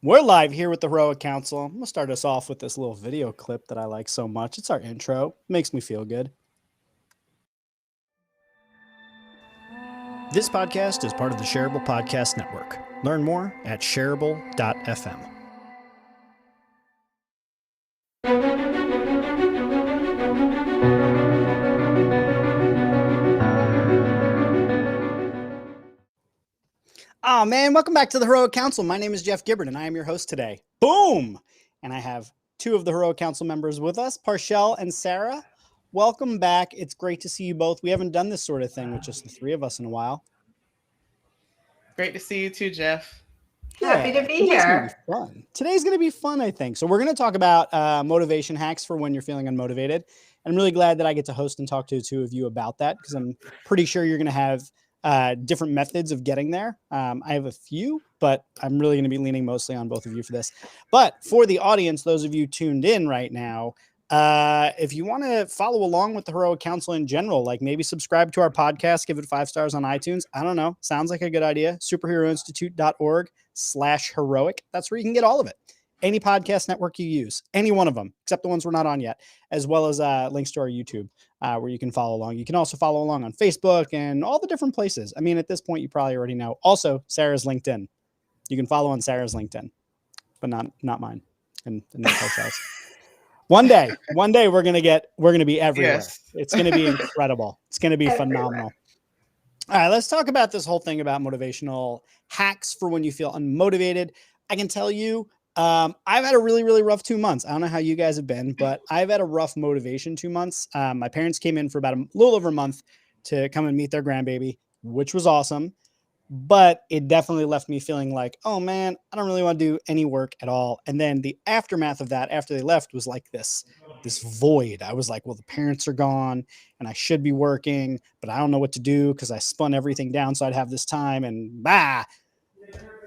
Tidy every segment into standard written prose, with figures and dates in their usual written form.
We're live here with the Heroic Council. I'm going to start us off with this little video clip that I like so much. It's our intro. It makes me feel good. This podcast is part of the Shareable Podcast Network. Learn more at shareable.fm. Oh man, welcome back to the Heroic Council. My name is Jeff Gibbard and I am your host today. Boom! And I have two of the Heroic Council members with us, Parshell and Sarah. Welcome back. It's great to see you both. We haven't done this sort of thing with just the three of us in a while. Great to see you too, Jeff. Happy to be here. Today's going to be fun, I think. So we're going to talk about motivation hacks for when you're feeling unmotivated. And I'm really glad that I get to host and talk to the two of you about that because I'm pretty sure you're going to have different methods of getting there. I have a few, but I'm really going to be leaning mostly on both of you for this. But for the audience, those of you tuned in right now, if you want to follow along with the Heroic Council in general, like maybe subscribe to our podcast, give it 5 stars on iTunes. I don't know. Sounds like a good idea. superheroinstitute.org/heroic. That's where you can get all of it. Any podcast network you use, any one of them, except the ones we're not on yet, as well as links to our YouTube where you can follow along. You can also follow along on Facebook and all the different places. I mean, at this point, you probably already know. Also, Sarah's LinkedIn. You can follow on Sarah's LinkedIn, but not mine and not Parshell's. One day we're going to be everywhere. Yes. It's going to be incredible. It's going to be phenomenal. All right, let's talk about this whole thing about motivational hacks for when you feel unmotivated. I can tell you, I've had a really, really rough 2 months. I don't know how you guys have been, but I've had a rough motivation 2 months. My parents came in for about a little over a month to come and meet their grandbaby, which was awesome. But it definitely left me feeling like, oh man, I don't really want to do any work at all. And then the aftermath of that, after they left, was like this void. I was like, well, the parents are gone and I should be working, but I don't know what to do because I spun everything down so I'd have this time and bah.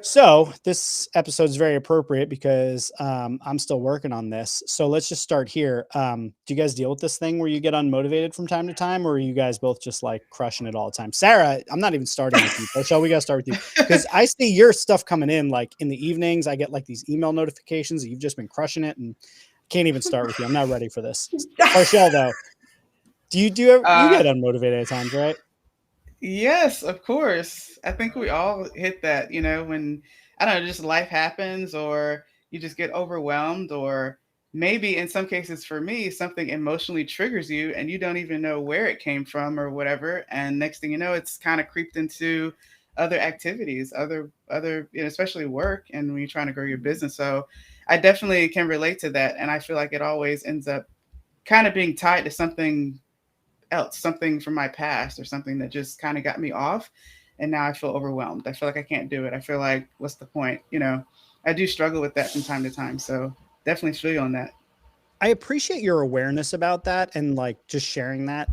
So this episode is very appropriate because I'm still working on this. So let's just start here. Do you guys deal with this thing where you get unmotivated from time to time, or are you guys both just like crushing it all the time? Sarah, I'm not even starting with you. Shall we got to start with you? Because I see your stuff coming in like in the evenings. I get like these email notifications that you've just been crushing it, and can't even start with you. I'm not ready for this. Parshell, though, you get unmotivated at times, right? Yes, of course. I think we all hit that, when, I don't know, just life happens or you just get overwhelmed, or maybe in some cases for me, something emotionally triggers you and you don't even know where it came from or whatever. And next thing you know, it's kind of creeped into other activities, other, especially work and when you're trying to grow your business. So I definitely can relate to that. And I feel like it always ends up kind of being tied to something else, something from my past or something that just kind of got me off. And now I feel overwhelmed. I feel like I can't do it. I feel like, what's the point? I do struggle with that from time to time. So definitely feel you on that. I appreciate your awareness about that and like just sharing that.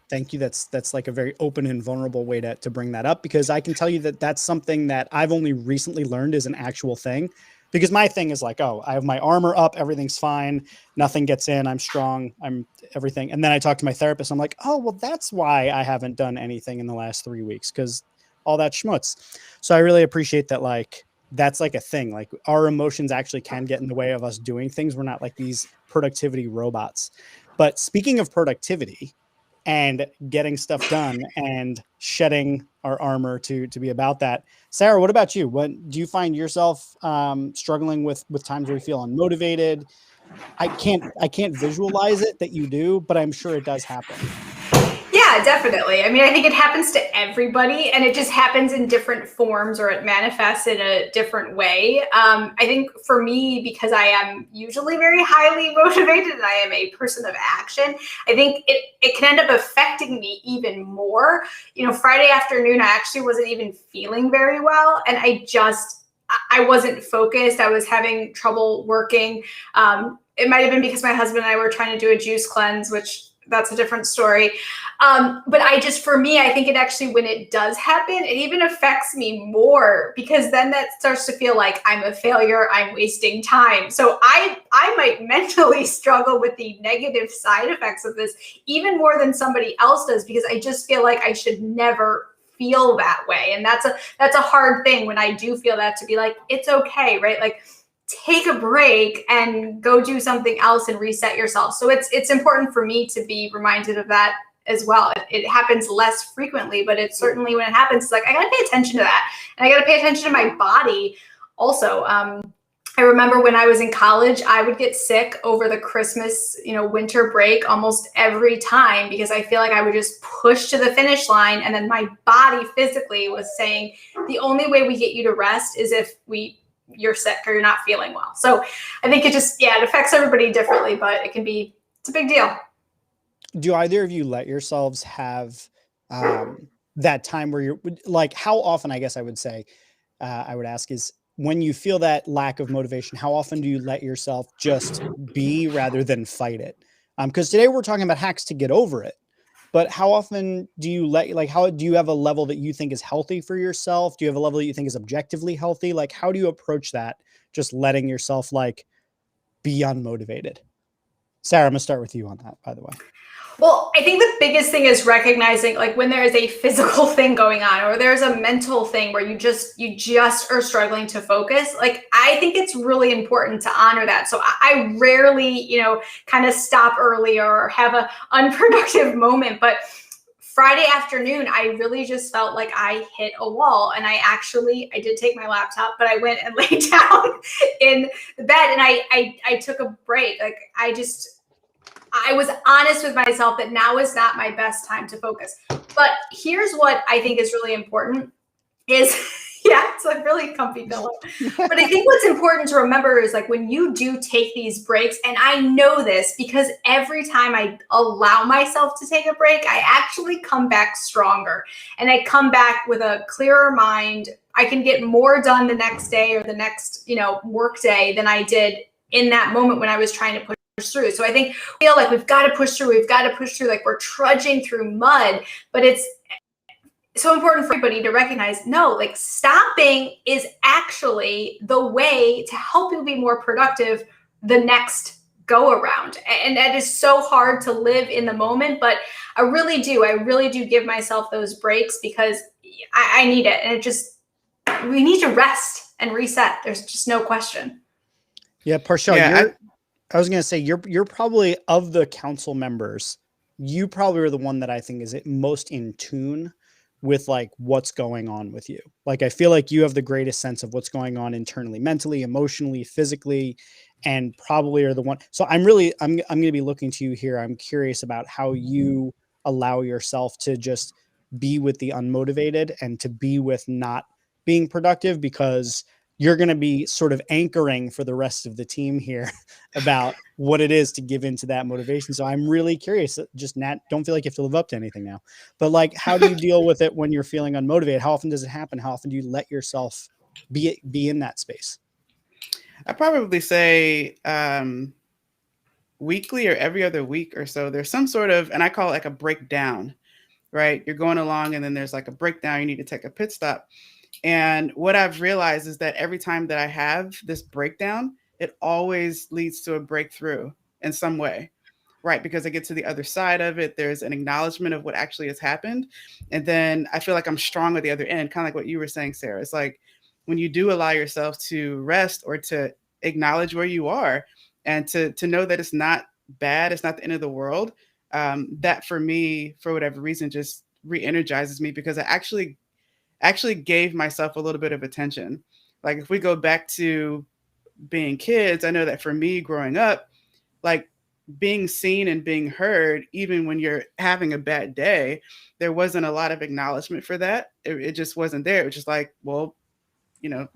Thank you. That's like a very open and vulnerable way to bring that up, because I can tell you that that's something that I've only recently learned is an actual thing. Because my thing is like, oh, I have my armor up, everything's fine, nothing gets in, I'm strong, I'm everything. And then I talk to my therapist, I'm like, oh, well, that's why I haven't done anything in the last 3 weeks, because all that schmutz. So I really appreciate that, like, that's like a thing. Like our emotions actually can get in the way of us doing things. We're not like these productivity robots. But speaking of productivity and getting stuff done and shedding our armor to be about that. Sarah, what about you? What do you find yourself struggling with times where you feel unmotivated? I can't visualize it that you do, but I'm sure it does happen. Yeah, definitely. I mean, I think it happens to everybody and it just happens in different forms or it manifests in a different way. I think for me, because I am usually very highly motivated and I am a person of action, I think it can end up affecting me even more. Friday afternoon, I actually wasn't even feeling very well and I wasn't focused. I was having trouble working. It might have been because my husband and I were trying to do a juice cleanse, which that's a different story. But for me, I think it actually, when it does happen, it even affects me more because then that starts to feel like I'm a failure, I'm wasting time. So I might mentally struggle with the negative side effects of this even more than somebody else does, because I just feel like I should never feel that way. And that's a hard thing when I do feel that, to be like, it's okay, right? Like take a break and go do something else and reset yourself. So it's important for me to be reminded of that as well. It happens less frequently, but it's certainly when it happens, it's like, I got to pay attention to that. And I got to pay attention to my body also. I remember when I was in college, I would get sick over the Christmas, winter break almost every time, because I feel like I would just push to the finish line. And then my body physically was saying, the only way we get you to rest is if you're sick or you're not feeling well. So I think it affects everybody differently, but it's a big deal. Do either of you let yourselves have that time where you're like, how often, I guess I would say, I would ask is, when you feel that lack of motivation, how often do you let yourself just be rather than fight it? Because today we're talking about hacks to get over it, but how often do you how do you have a level that you think is healthy for yourself? Do you have a level that you think is objectively healthy? Like, how do you approach that? Just letting yourself be unmotivated. Sarah, I'm gonna start with you on that, by the way. Well, I think the biggest thing is recognizing when there is a physical thing going on, or there's a mental thing where you just are struggling to focus. I think it's really important to honor that. So I rarely, kind of stop early or have an unproductive moment. But Friday afternoon, I really just felt like I hit a wall, and I did take my laptop, but I went and laid down in the bed, and I took a break. I was honest with myself that now is not my best time to focus. But here's what I think is really important is, it's a really comfy pillow. But I think what's important to remember is when you do take these breaks, and I know this because every time I allow myself to take a break, I actually come back stronger, and I come back with a clearer mind. I can get more done the next day or the next, work day than I did in that moment when I was trying to push through. So I think we feel like we've got to push through, like we're trudging through mud, but it's so important for everybody to recognize, no, stopping is actually the way to help you be more productive the next go around. And that is so hard to live in the moment, but I really do give myself those breaks because I need it. And we need to rest and reset. There's just no question. Yeah, Parshal, I was going to say, you're probably, of the council members, you probably are the one that I think is most in tune with what's going on with you. I feel like you have the greatest sense of what's going on internally, mentally, emotionally, physically, and probably are the one. So I'm going to be looking to you here. I'm curious about how you allow yourself to just be with the unmotivated and to be with not being productive, because you're going to be sort of anchoring for the rest of the team here about what it is to give into that motivation. So I'm really curious. Just Nat, don't feel like you have to live up to anything now, but how do you deal with it when you're feeling unmotivated? How often does it happen? How often do you let yourself be in that space? I probably say weekly or every other week or so. There's some sort of, and I call it a breakdown, right? You're going along and then there's a breakdown. You need to take a pit stop. And what I've realized is that every time that I have this breakdown, it always leads to a breakthrough in some way, right? Because I get to the other side of it. There's an acknowledgement of what actually has happened. And then I feel like I'm strong at the other end, kind of like what you were saying, Sarah. It's when you do allow yourself to rest or to acknowledge where you are and to know that it's not bad, it's not the end of the world, that for me, for whatever reason, just re-energizes me, because I actually gave myself a little bit of attention. If we go back to being kids, I know that for me growing up, being seen and being heard, even when you're having a bad day, there wasn't a lot of acknowledgement for that. It just wasn't there. It was just well,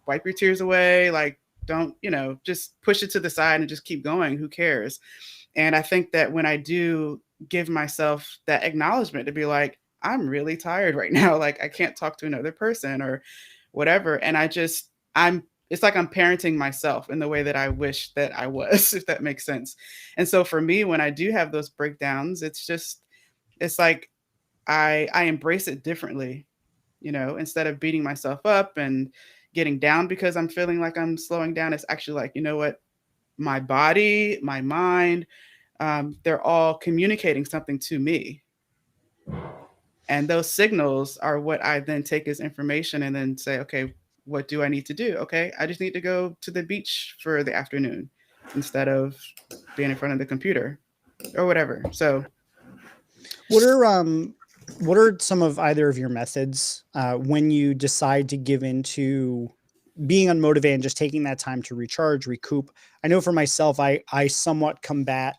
wipe your tears away. Don't, just push it to the side and just keep going. Who cares? And I think that when I do give myself that acknowledgement to be I'm really tired right now. I can't talk to another person or whatever. And it's I'm parenting myself in the way that I wish that I was, if that makes sense. And so for me, when I do have those breakdowns, it's I embrace it differently, instead of beating myself up and getting down because I'm feeling like I'm slowing down. It's actually you know what, my body, my mind, they're all communicating something to me. And those signals are what I then take as information and then say, okay, what do I need to do? Okay, I just need to go to the beach for the afternoon instead of being in front of the computer or whatever. So what are some of either of your methods when you decide to give into being unmotivated and just taking that time to recharge, recoup? I know for myself, I somewhat combat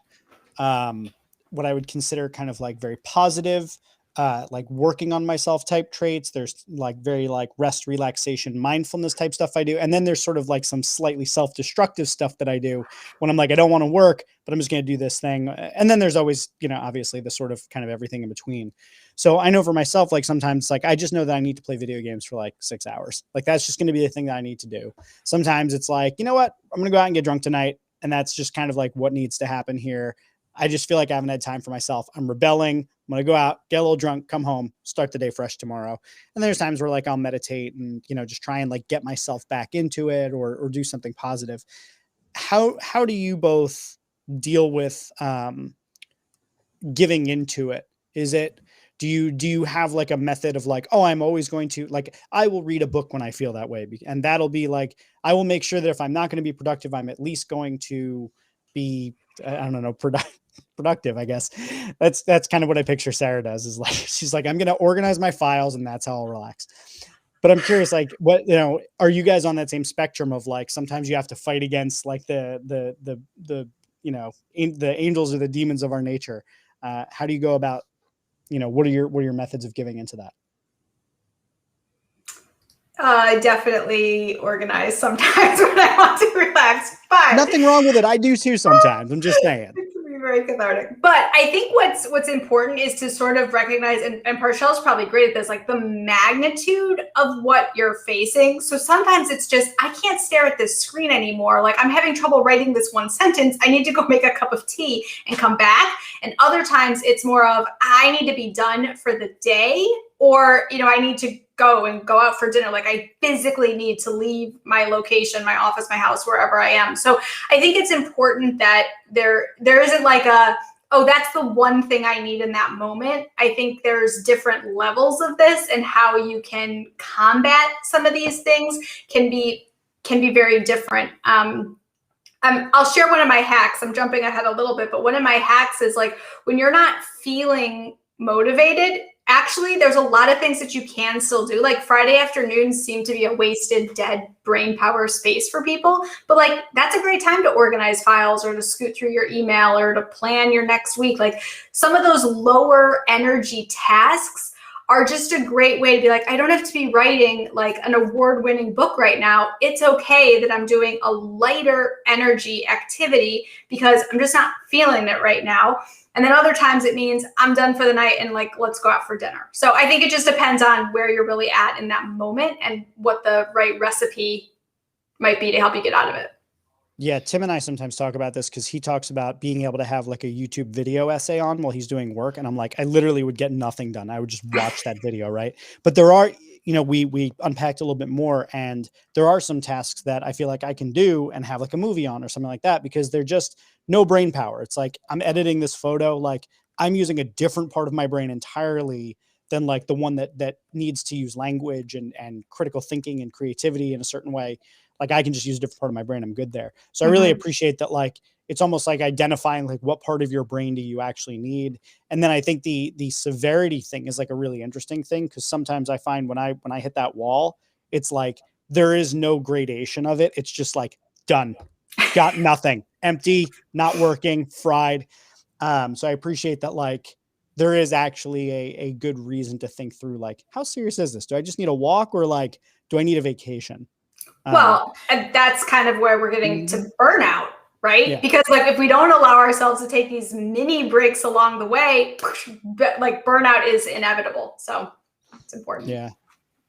what I would consider kind of like very positive, like working on myself type traits. There's like very like rest, relaxation, mindfulness type stuff I do. And then there's sort of like some slightly self-destructive stuff that I do when I'm like, I don't want to work, but I'm just going to do this thing. And then there's always, you know, obviously the sort of kind of everything in between. So I know for myself, like sometimes like I just know that I need to play video games for like 6 hours. Like that's just going to be the thing that I need to do. Sometimes it's like, you know what, I'm going to go out and get drunk tonight. And that's just kind of like what needs to happen here. I just feel like I haven't had time for myself. I'm rebelling. I'm going to go out, get a little drunk, come home, start the day fresh tomorrow. And there's times where like I'll meditate and, you know, just try and like get myself back into it or do something positive. How do you both deal with giving into it? Is it, do you have like a method of like, oh, I'm always going to like, I will read a book when I feel that way. And that'll be like, I will make sure that if I'm not going to be productive, I'm at least going to be, I don't know, productive, I guess. That's kind of what I picture Sarah does, is like, she's like, I'm going to organize my files and that's how I'll relax. But I'm curious, like, what, you know, are you guys on that same spectrum of like, sometimes you have to fight against like the, you know, the angels or the demons of our nature. How do you go about, you know, what are your methods of giving into that? Definitely organized sometimes when I want to relax, but Nothing wrong with it. I do too sometimes. I'm just saying. It can be very cathartic. But I think what's important is to sort of recognize, and Parcel's probably great at this, like the magnitude of what you're facing. So sometimes it's just, I can't stare at this screen anymore. Like I'm having trouble writing this one sentence. I need to go make a cup of tea and come back. And other times it's more of, I need to be done for the day, or, you know, I need to go out for dinner. Like I physically need to leave my location, my office, my house, wherever I am. So I think it's important that there isn't like oh, that's the one thing I need in that moment. I think there's different levels of this, and how you can combat some of these things can be very different. I'll share one of my hacks. I'm jumping ahead a little bit, but one of my hacks is like, when you're not feeling motivated, actually, there's a lot of things that you can still do. Like Friday afternoons seem to be a wasted, dead brain power space for people. But like, that's a great time to organize files, or to scoot through your email, or to plan your next week. Like some of those lower energy tasks are just a great way to be like, I don't have to be writing like an award-winning book right now. It's okay that I'm doing a lighter energy activity because I'm just not feeling it right now. And then other times it means I'm done for the night and like, let's go out for dinner. So I think it just depends on where you're really at in that moment and what the right recipe might be to help you get out of it. Yeah, Tim and I sometimes talk about this because he talks about being able to have like a YouTube video essay on while he's doing work. And I'm like, I literally would get nothing done. I would just watch that video, right? But there are, you know, we unpacked a little bit more, and there are some tasks that I feel like I can do and have like a movie on or something like that, because they're just no brain power. It's like, I'm editing this photo, like I'm using a different part of my brain entirely than like the one that needs to use language and critical thinking and creativity in a certain way. Like I can just use a different part of my brain. I'm good there. So I really appreciate that. Like, it's almost like identifying like what part of your brain do you actually need. And then I think the severity thing is like a really interesting thing, because sometimes I find when I hit that wall, it's like there is no gradation of it. It's just like done, got nothing, empty, not working, fried. So I appreciate that. Like there is actually a good reason to think through, like, how serious is this? Do I just need a walk, or like, do I need a vacation? Well, and that's kind of where we're getting to burnout, right? Yeah. Because like if we don't allow ourselves to take these mini breaks along the way, like burnout is inevitable. So it's important. Yeah.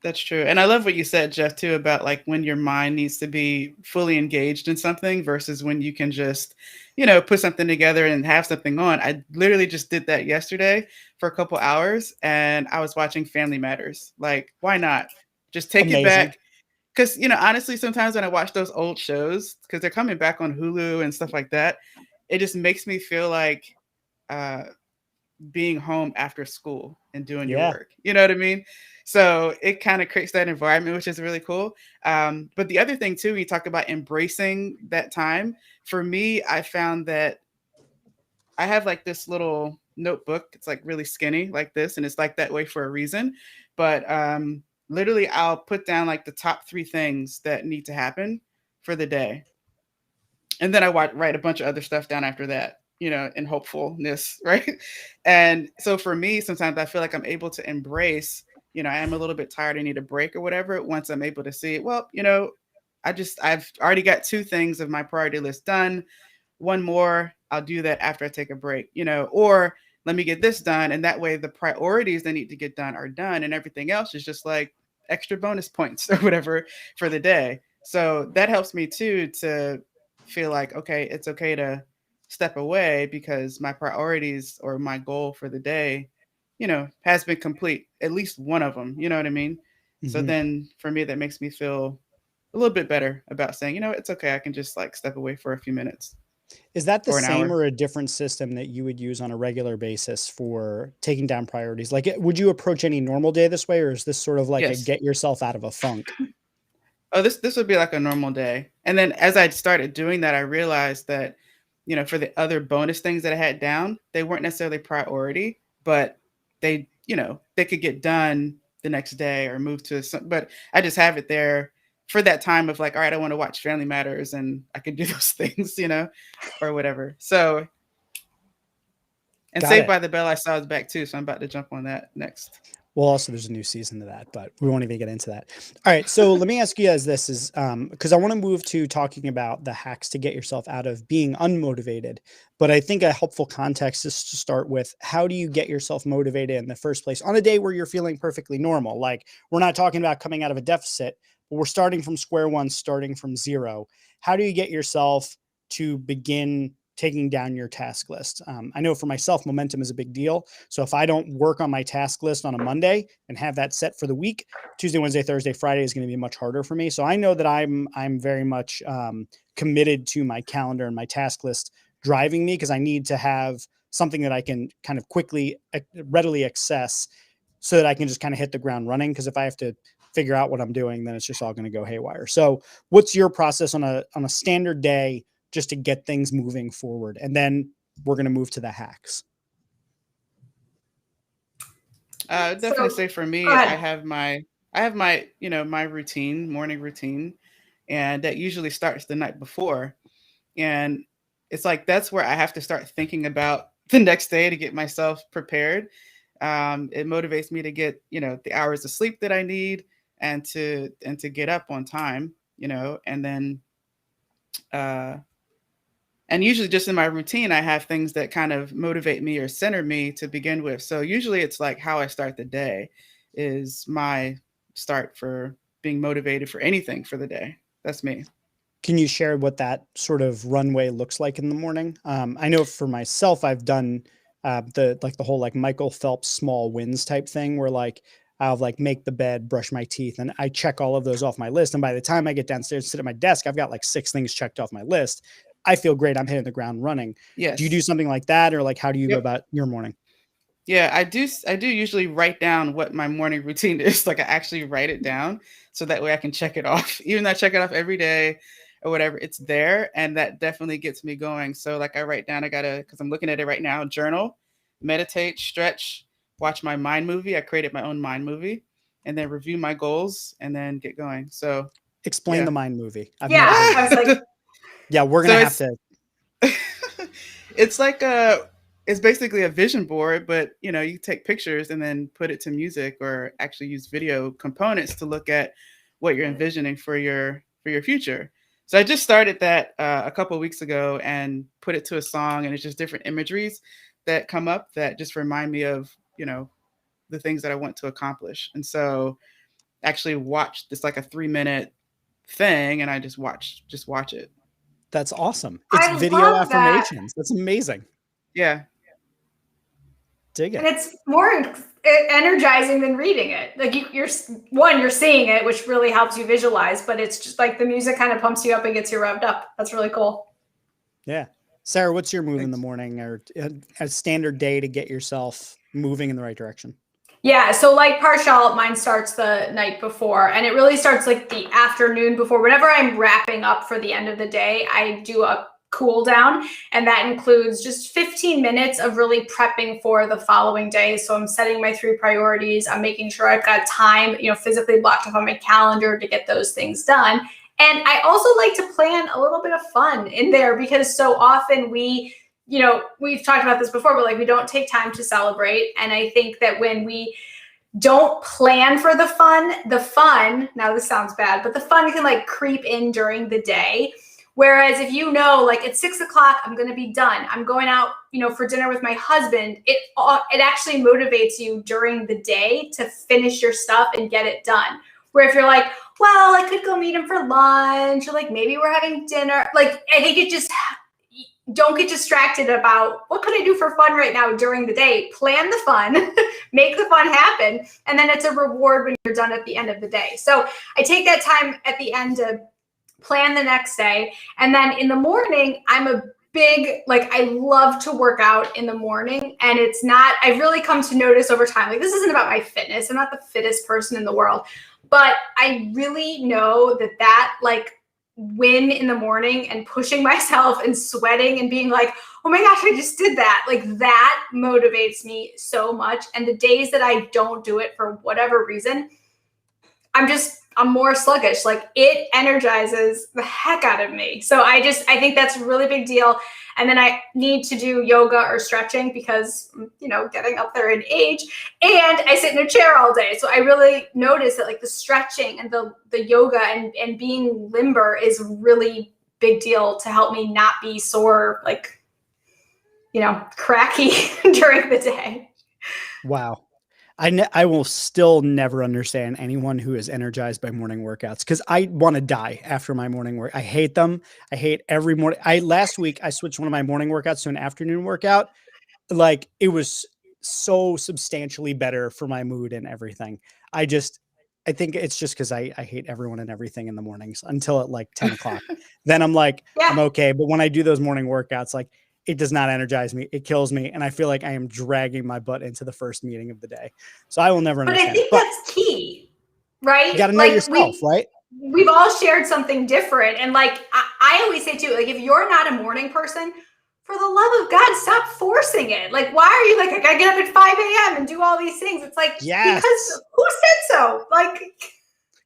That's true. And I love what you said, Jeff, too, about like when your mind needs to be fully engaged in something versus when you can just, you know, put something together and have something on. I literally just did that yesterday for a couple hours, and I was watching Family Matters. Like, why not? Just take it back. Because, you know, honestly, sometimes when I watch those old shows, because they're coming back on Hulu and stuff like that, it just makes me feel like being home after school and doing your Yeah. work. You know what I mean? So it kind of creates that environment, which is really cool. But the other thing too, when you talk about embracing that time, for me, I found that I have like this little notebook. It's like really skinny like this, and it's like that way for a reason. But literally I'll put down like the top 3 things that need to happen for the day. And then I write a bunch of other stuff down after that, in hopefulness, right? And so for me, sometimes I feel like I'm able to embrace, I am a little bit tired, I need a break or whatever. Once I'm able to see, well, I've already got 2 things of my priority list done. One more, I'll do that after I take a break, or let me get this done. And that way the priorities that need to get done are done, and everything else is just like extra bonus points or whatever for the day. So that helps me too, to feel like, okay, it's okay to step away because my priorities or my goal for the day, has been complete, at least one of them, you know what I mean? So Mhm. then for me, that makes me feel a little bit better about saying, it's okay. I can just like step away for a few minutes Is that the or an same hour. or a different system that you would use on a regular basis for taking down priorities? Like, would you approach any normal day this way, or is this sort of like a Yes. get yourself out of a funk? Oh, this would be like a normal day. And then as I started doing that, I realized that, for the other bonus things that I had down, they weren't necessarily priority, but they could get done the next day or move to some, but I just have it there for that time of like, all right, I want to watch Family Matters and I can do those things, or whatever. So, and Got Saved it. by the Bell, I saw is back too. So I'm about to jump on that next. Well, also there's a new season to that, but we won't even get into that. All right. So let me ask you guys this is, because I want to move to talking about the hacks to get yourself out of being unmotivated. But I think a helpful context is to start with, how do you get yourself motivated in the first place on a day where you're feeling perfectly normal? Like, we're not talking about coming out of a deficit, but we're starting from square one, starting from zero. How do you get yourself to begin taking down your task list? I know for myself, momentum is a big deal. So if I don't work on my task list on a Monday and have that set for the week, Tuesday, Wednesday, Thursday, Friday is going to be much harder for me. So I know that I'm very much committed to my calendar and my task list driving me, because I need to have something that I can kind of quickly, readily access, so that I can just kind of hit the ground running. Because if I have to figure out what I'm doing, then it's just all going to go haywire. So what's your process on a standard day just to get things moving forward? And then we're going to move to the hacks. Definitely say for me, go I ahead. have my, my routine, morning routine, and that usually starts the night before. And it's like, that's where I have to start thinking about the next day to get myself prepared. It motivates me to get, the hours of sleep that I need, and to get up on time, and then, uh, and usually just in my routine, I have things that kind of motivate me or center me to begin with. So usually it's like how I start the day is my start for being motivated for anything for the day. That's me. Can you share what that sort of runway looks like in the morning? I know for myself, I've done the whole like Michael Phelps small wins type thing, where like I'll like make the bed, brush my teeth, and I check all of those off my list. And by the time I get downstairs and sit at my desk, I've got like 6 things checked off my list. I feel great. I'm hitting the ground running. Do you do Yes. something like that, or like how do you go Yep. about your morning? Yeah, I do usually write down what my morning routine is. Like I actually write it down so that way I can check it off. Even though I check it off every day or whatever, it's there, and that definitely gets me going. So like I write down, I gotta, because I'm looking at it right now, journal, meditate, stretch, watch my mind movie. I created my own mind movie, and then review my goals and then get going. So Explain yeah. the mind movie. I've never Yeah, heard of I it. was like, Yeah, we're So gonna have to. it's like it's basically a vision board, but you take pictures and then put it to music, or actually use video components to look at what you're envisioning for your future. So I just started that a couple of weeks ago and put it to a song, and it's just different imageries that come up that just remind me of the things that I want to accomplish. And so actually watch this like a 3-minute thing, and I just watch it. That's awesome. It's I video love that. affirmations. That's amazing. Yeah. Dig And it. it's more energizing than reading it. Like you're seeing it, which really helps you visualize, but it's just like the music kind of pumps you up and gets you revved up. That's really cool. Yeah. Sarah, what's your move in the Thanks. morning or a standard day to get yourself moving in the right direction? Yeah, so like partial, mine starts the night before, and it really starts like the afternoon before. Whenever I'm wrapping up for the end of the day, I do a cool down, and that includes just 15 minutes of really prepping for the following day. So I'm setting my 3 priorities. I'm making sure I've got time, physically blocked off on my calendar to get those things done. And I also like to plan a little bit of fun in there because so often we've talked about this before, but like we don't take time to celebrate. And I think that when we don't plan for the fun, now this sounds bad, but the fun can like creep in during the day. Whereas if like at 6 o'clock, I'm going to be done. I'm going out, for dinner with my husband. It actually motivates you during the day to finish your stuff and get it done. Where if you're like, well, I could go meet him for lunch, or like maybe we're having dinner. Like, I think it just, don't get distracted about what can I do for fun right now during the day. Plan the fun, make the fun happen, and then it's a reward when you're done at the end of the day. So I take that time at the end to plan the next day. And then in the morning, I'm a big, like, I love to work out in the morning. And I've really come to notice over time, like, this isn't about my fitness. I'm not the fittest person in the world, but I really know that like, win in the morning and pushing myself and sweating and being like, oh my gosh, I just did that. Like that motivates me so much. And the days that I don't do it for whatever reason, I'm more sluggish. Like it energizes the heck out of me. So I think that's a really big deal. And then I need to do yoga or stretching because, getting up there in age, and I sit in a chair all day. So I really notice that like the stretching and the yoga and being limber is a really big deal to help me not be sore, like, cracky during the day. Wow. I will still never understand anyone who is energized by morning workouts because I want to die after my morning work. I hate them. I hate every morning. Last week I switched one of my morning workouts to an afternoon workout. Like it was so substantially better for my mood and everything. I think it's just because I hate everyone and everything in the mornings until at like 10 o'clock. Then I'm like, Yeah. I'm okay. But when I do those morning workouts, like it does not energize me. It kills me. And I feel like I am dragging my butt into the first meeting of the day. So I will never But understand. I think that's key, right? You got to know yourself, right? We've all shared something different. And like, I always say too, like if you're not a morning person, for the love of God, stop forcing it. Like, why are you like, I gotta get up at 5 a.m. and do all these things? It's like, Yes. Because who said so? Like,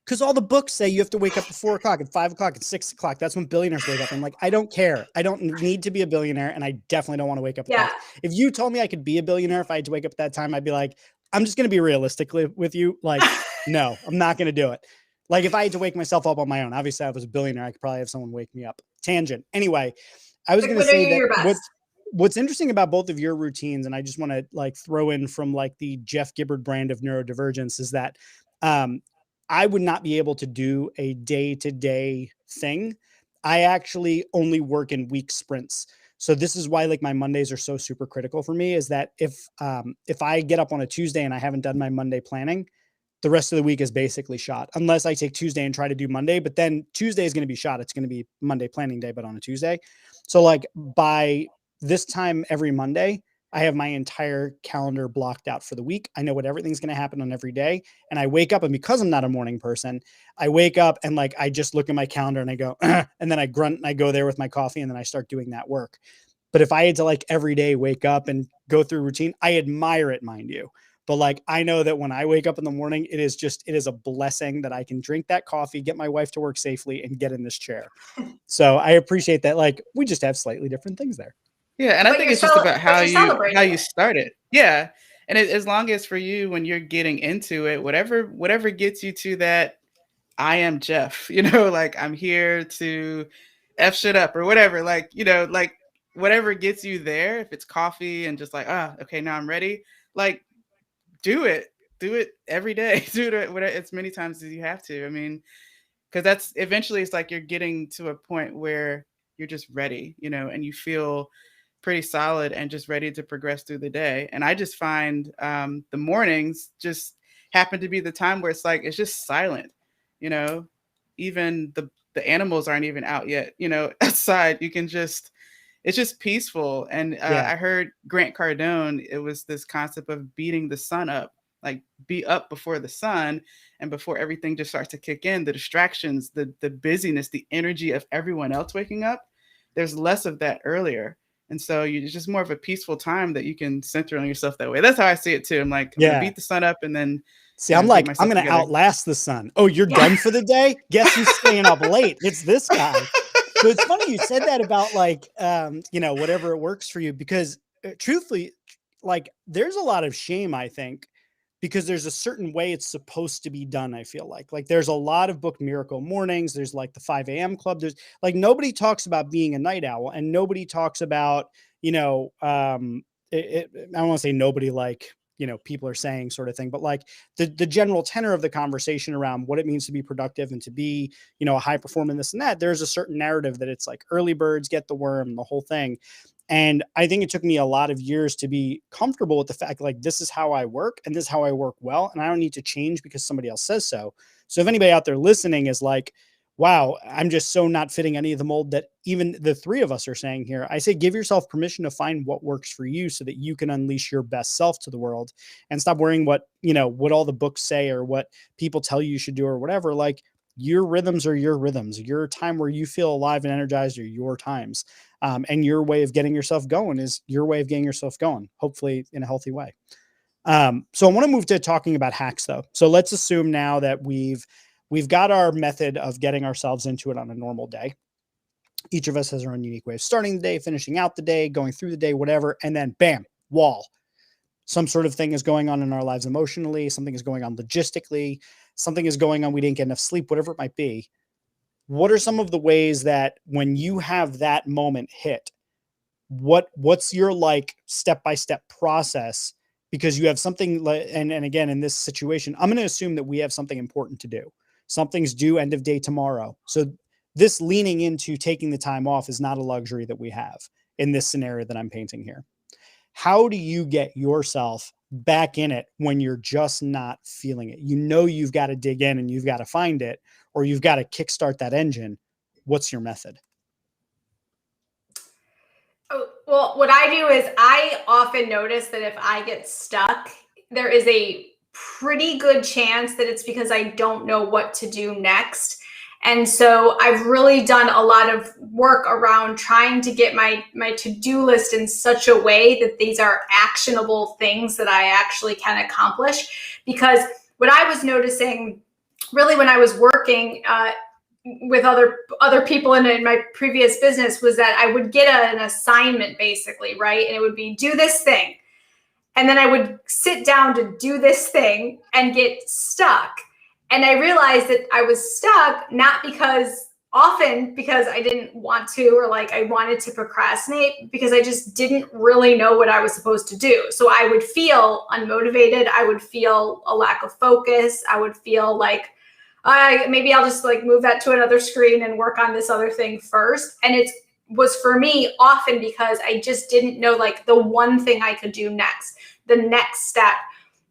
because all the books say you have to wake up at 4 o'clock, at 5 o'clock, at 6 o'clock. That's when billionaires wake up. I'm like, I don't care. I don't need to be a billionaire. And I definitely don't want to wake up at that. If you told me I could be a billionaire if I had to wake up at that time, I'd be like, I'm just going to be realistic with you. Like, no, I'm not going to do it. Like if I had to wake myself up on my own, obviously I was a billionaire. I could probably have someone wake me up. Tangent. Anyway, I was going to say that what's interesting about both of your routines, and I just want to like throw in from like the Jeff Gibbard brand of neurodivergence, is that I would not be able to do a day-to-day thing. I actually only work in week sprints. So this is why like my Mondays are so super critical for me, is that if I get up on a Tuesday and I haven't done my Monday planning, the rest of the week is basically shot, unless I take Tuesday and try to do Monday, but then Tuesday is going to be shot. It's going to be Monday planning day, but on a Tuesday. So like by this time every Monday, I have my entire calendar blocked out for the week. I know what everything's going to happen on every day. And I wake up, and because I'm not a morning person, I wake up and like, I just look at my calendar and I go, and then I grunt and I go there with my coffee and then I start doing that work. But if I had to like every day wake up and go through routine, I admire it, mind you. But like, I know that when I wake up in the morning, it is a blessing that I can drink that coffee, get my wife to work safely, and get in this chair. So I appreciate that. Like, we just have slightly different things there. Yeah, and I think it's just about how you start it. Yeah, and as long as for you, when you're getting into it, whatever gets you to that, I am Jeff. Like I'm here to F shit up or whatever. Like like whatever gets you there. If it's coffee and just like okay, now I'm ready. Like do it every day. Do it as many times as you have to. I mean, because that's eventually it's like you're getting to a point where you're just ready, and you feel pretty solid and just ready to progress through the day. And I just find the mornings just happen to be the time where it's like it's just silent. Even the animals aren't even out yet. Outside you can just it's just peaceful. And I heard Grant Cardone, it was this concept of beating the sun up, like be up before the sun and before everything just starts to kick in, the distractions, the busyness, the energy of everyone else waking up. There's less of that earlier. And so it's just more of a peaceful time that you can center on yourself that way. That's how I see it too. I'm like, I'm gonna beat the sun up and then see, I'm like, I'm gonna outlast the sun. Oh, you're done for the day? Guess who's staying up late? It's this guy. So it's funny you said that about like whatever it works for you, because truthfully, like there's a lot of shame, I think, because there's a certain way it's supposed to be done. I feel like there's a lot of book miracle mornings. There's like the 5 a.m. club. There's like, nobody talks about being a night owl, and nobody talks about, I don't want to say nobody, like, people are saying sort of thing, but like the general tenor of the conversation around what it means to be productive and to be, a high performer in this and that, there's a certain narrative that it's like early birds get the worm, the whole thing. And I think it took me a lot of years to be comfortable with the fact, like, this is how I work and this is how I work well. And I don't need to change because somebody else says so. So if anybody out there listening is like, wow, I'm just so not fitting any of the mold that even the three of us are saying here, I say, give yourself permission to find what works for you so that you can unleash your best self to the world, and stop worrying what all the books say or what people tell you should do or whatever. Like, your rhythms are your rhythms. Your time where you feel alive and energized are your times. And your way of getting yourself going is your way of getting yourself going, hopefully in a healthy way. So I want to move to talking about hacks though. So let's assume now that we've got our method of getting ourselves into it on a normal day. Each of us has our own unique way of starting the day, finishing out the day, going through the day, whatever. And then bam, wall. Some sort of thing is going on in our lives emotionally. Something is going on logistically. Something is going on. We didn't get enough sleep, whatever it might be. What are some of the ways that when you have that moment hit, what's your like step-by-step process? Because you have something, and again, in this situation, I'm going to assume that we have something important to do. Something's due end of day tomorrow. So this leaning into taking the time off is not a luxury that we have in this scenario that I'm painting here. How do you get yourself back in it when you're just not feeling it? You've got to dig in and you've got to find it, or you've got to kickstart that engine. What's your method? Oh, well, what I do is I often notice that if I get stuck, there is a pretty good chance that it's because I don't know what to do next. And so I've really done a lot of work around trying to get my to-do list in such a way that these are actionable things that I actually can accomplish. Because what I was noticing really when I was working with other people in my previous business was that I would get an assignment basically, right? And it would be do this thing. And then I would sit down to do this thing and get stuck. And I realized that I was stuck not because I didn't want to, or like I wanted to procrastinate, because I just didn't really know what I was supposed to do. So I would feel unmotivated. I would feel a lack of focus. I would feel like maybe I'll just like move that to another screen and work on this other thing first. And it was for me often because I just didn't know like the one thing I could do next, the next step.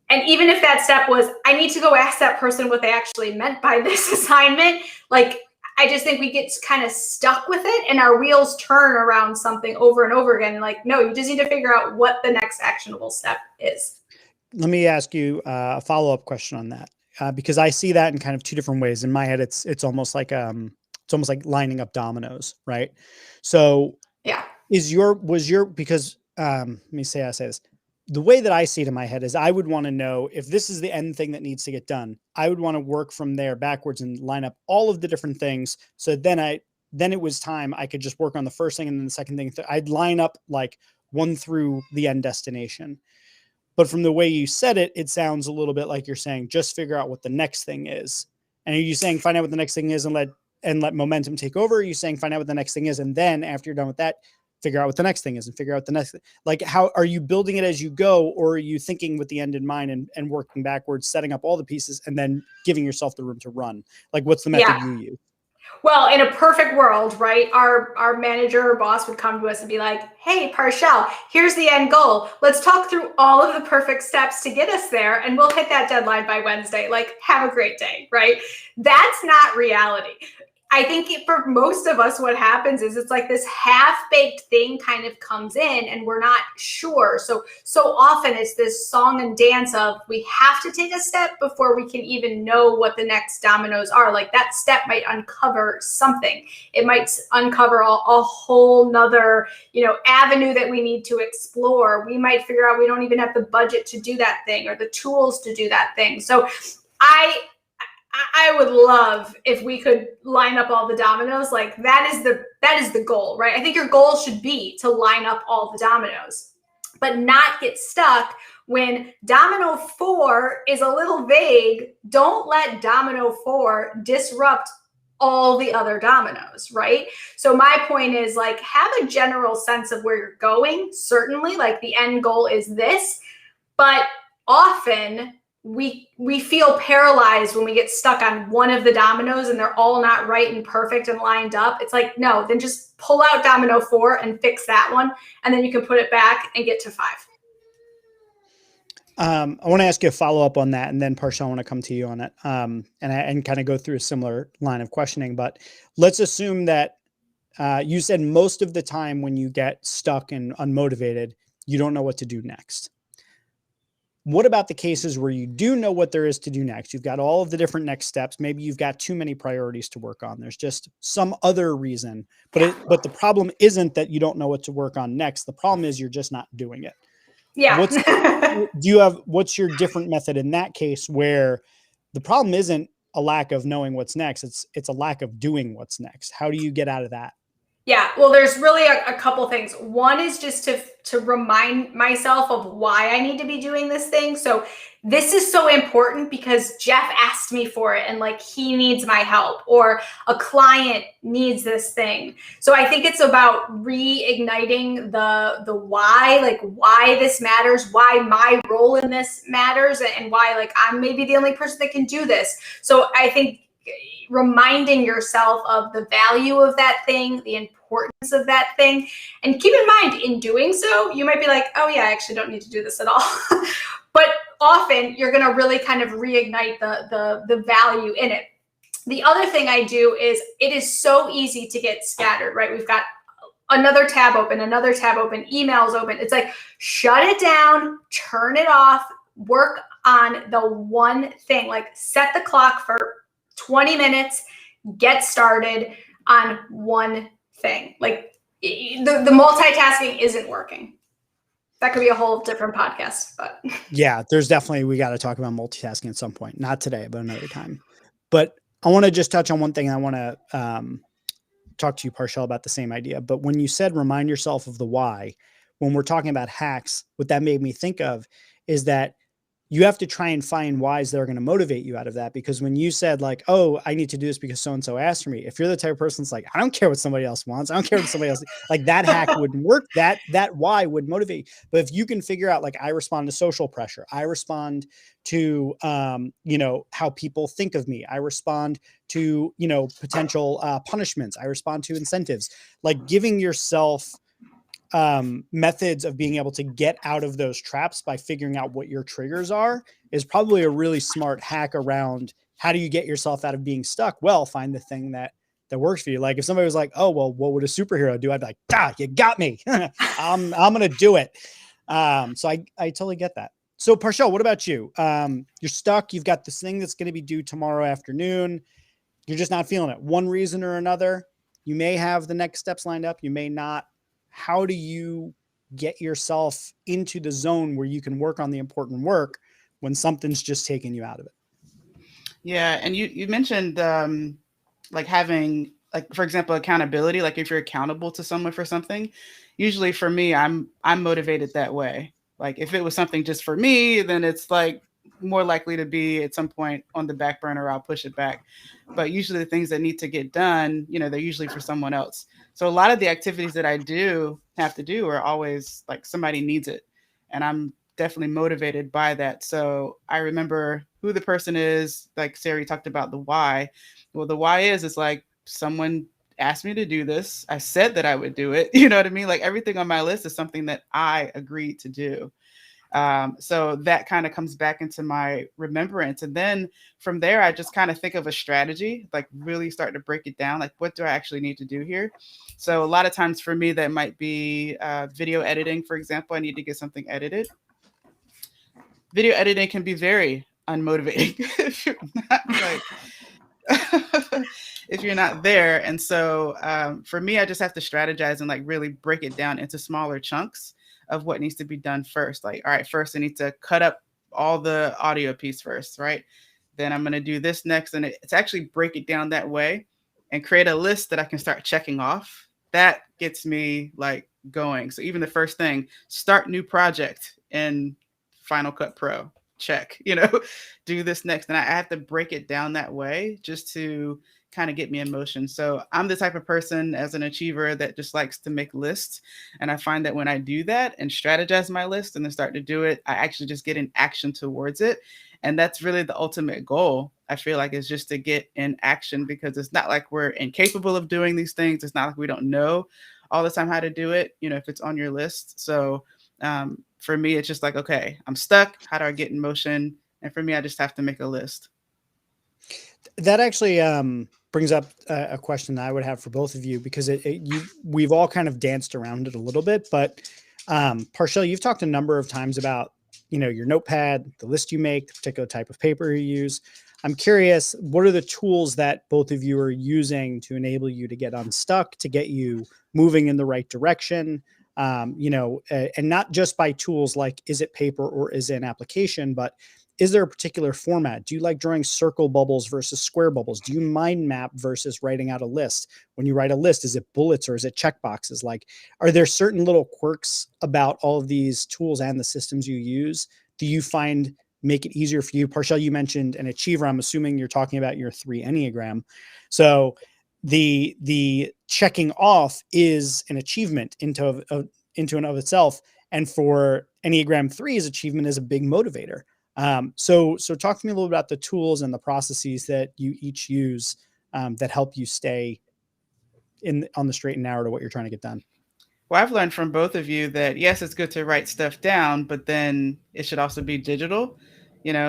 And even if that step was, I need to go ask that person what they actually meant by this assignment, like, I just think we get kind of stuck with it and our wheels turn around something over and over again. Like, no, you just need to figure out what the next actionable step is. Let me ask you a follow-up question on that, because I see that in kind of two different ways. In my head, it's almost like lining up dominoes, right? So yeah, because let me say this. The way that I see it in my head is I would want to know if this is the end thing that needs to get done. I would want to work from there backwards and line up all of the different things. So then it was time I could just work on the first thing and then the second thing. I'd line up like one through the end destination. But from the way you said it, it sounds a little bit like you're saying, just figure out what the next thing is. And are you saying find out what the next thing is and let momentum take over? Or are you saying find out what the next thing is, and then after you're done with that, figure out what the next thing is and figure out the next thing? Like, how are you building it as you go, or are you thinking with the end in mind and working backwards, setting up all the pieces and then giving yourself the room to run? Like, what's the method you use? Well, in a perfect world, right, our manager or boss would come to us and be like, hey, Parshell, here's the end goal. Let's talk through all of the perfect steps to get us there, and we'll hit that deadline by Wednesday. Like, have a great day, right? That's not reality. I think for most of us, what happens is it's like this half-baked thing kind of comes in and we're not sure. So often it's this song and dance of we have to take a step before we can even know what the next dominoes are. Like that step might uncover something. It might uncover a whole nother, avenue that we need to explore. We might figure out we don't even have the budget to do that thing or the tools to do that thing. So I would love if we could line up all the dominoes. Like that is the goal, right? I think your goal should be to line up all the dominoes, but not get stuck when domino 4 is a little vague. Don't let domino 4 disrupt all the other dominoes, right? So my point is like, have a general sense of where you're going. Certainly, like the end goal is this, but often we feel paralyzed when we get stuck on one of the dominoes and they're all not right and perfect and lined up. It's like, no, then just pull out domino 4 and fix that one. And then you can put it back and get to 5. I want to ask you a follow-up on that, and then Parsha, I want to come to you on it, and kind of go through a similar line of questioning. But let's assume that you said most of the time when you get stuck and unmotivated, you don't know what to do next. What about the cases where you do know what there is to do next? You've got all of the different next steps. Maybe you've got too many priorities to work on. There's just some other reason, but the problem isn't that you don't know what to work on next. The problem is you're just not doing it. Yeah. What's your different method in that case where the problem isn't a lack of knowing what's next? It's a lack of doing what's next. How do you get out of that? Yeah, well, there's really a couple things. One is just to remind myself of why I need to be doing this thing. So this is so important because Jeff asked me for it and like he needs my help, or a client needs this thing. So I think it's about reigniting the why, like why this matters, why my role in this matters, and why like I'm maybe the only person that can do this. So I think reminding yourself of the value of that thing, the importance of that thing. And keep in mind, in doing so, you might be like, oh yeah, I actually don't need to do this at all. But often you're going to really kind of reignite the value in it. The other thing I do is it is so easy to get scattered, right? We've got another tab open, emails open. It's like, shut it down, turn it off, work on the one thing, like set the clock for 20 minutes, get started on one thing. Like the multitasking isn't working. That could be a whole different podcast, but yeah, we got to talk about multitasking at some point, not today, but another time. But I want to just touch on one thing. I want to talk to you, Parshell, about the same idea. But when you said, remind yourself of the why, when we're talking about hacks, what that made me think of is that you have to try and find whys that are going to motivate you out of that. Because when you said like, oh, I need to do this because so-and-so asked for me. If you're the type of person that's like, I don't care what somebody else wants. I don't care what somebody else, like that hack wouldn't work. That why would motivate you. But if you can figure out, like, I respond to social pressure, I respond to, how people think of me. I respond to, potential punishments. I respond to incentives, like giving yourself methods of being able to get out of those traps by figuring out what your triggers are is probably a really smart hack around how do you get yourself out of being stuck? Well, find the thing that works for you. Like if somebody was like, oh, well, what would a superhero do? I'd be like, you got me. I'm going to do it. So I totally get that. So Parshell, what about you? You're stuck. You've got this thing that's going to be due tomorrow afternoon. You're just not feeling it. One reason or another. You may have the next steps lined up. You may not. How do you get yourself into the zone where you can work on the important work when something's just taking you out of it? Yeah. And you mentioned like having, like, for example, accountability, like if you're accountable to someone for something. Usually for me, I'm motivated that way. Like if it was something just for me, then it's like more likely to be at some point on the back burner, I'll push it back. But usually the things that need to get done, they're usually for someone else. So a lot of the activities that I have to do are always like somebody needs it. And I'm definitely motivated by that. So I remember who the person is, like Sari talked about the why. Well, the why is like someone asked me to do this. I said that I would do it. You know what I mean? Like everything on my list is something that I agreed to do. So that kind of comes back into my remembrance. And then from there, I just kind of think of a strategy, like really start to break it down. Like, what do I actually need to do here? So a lot of times for me, that might be video editing, for example. I need to get something edited. Video editing can be very unmotivating if you're not like if you're not there. And so for me, I just have to strategize and like really break it down into smaller chunks of what needs to be done first. Like, all right, first I need to cut up all the audio piece first, right? Then I'm going to do this next. And it's actually break it down that way and create a list that I can start checking off. That gets me like going. So even the first thing, start new project in Final Cut Pro. Check, do this next. And I have to break it down that way just to kind of get me in motion. So I'm the type of person as an achiever that just likes to make lists. And I find that when I do that and strategize my list and then start to do it, I actually just get in action towards it. And that's really the ultimate goal, I feel like, is just to get in action, because it's not like we're incapable of doing these things. It's not like we don't know all the time how to do it, if it's on your list. So for me, it's just like, okay, I'm stuck. How do I get in motion? And for me, I just have to make a list. That actually brings up a question that I would have for both of you, because we've all kind of danced around it a little bit, but Parshell, you've talked a number of times about, your notepad, the list you make, the particular type of paper you use. I'm curious, what are the tools that both of you are using to enable you to get unstuck, to get you moving in the right direction? And not just by tools like, is it paper or is it an application, but is there a particular format? Do you like drawing circle bubbles versus square bubbles? Do you mind map versus writing out a list? When you write a list, is it bullets or is it checkboxes? Like, are there certain little quirks about all of these tools and the systems you use? Do you find make it easier for you? Parshell, you mentioned an achiever. I'm assuming you're talking about your 3 Enneagram. So the checking off is an achievement into and of itself. And for Enneagram 3's achievement is a big motivator. So talk to me a little about the tools and the processes that you each use that help you stay on the straight and narrow to what you're trying to get done. Well, I've learned from both of you that yes, it's good to write stuff down, but then it should also be digital.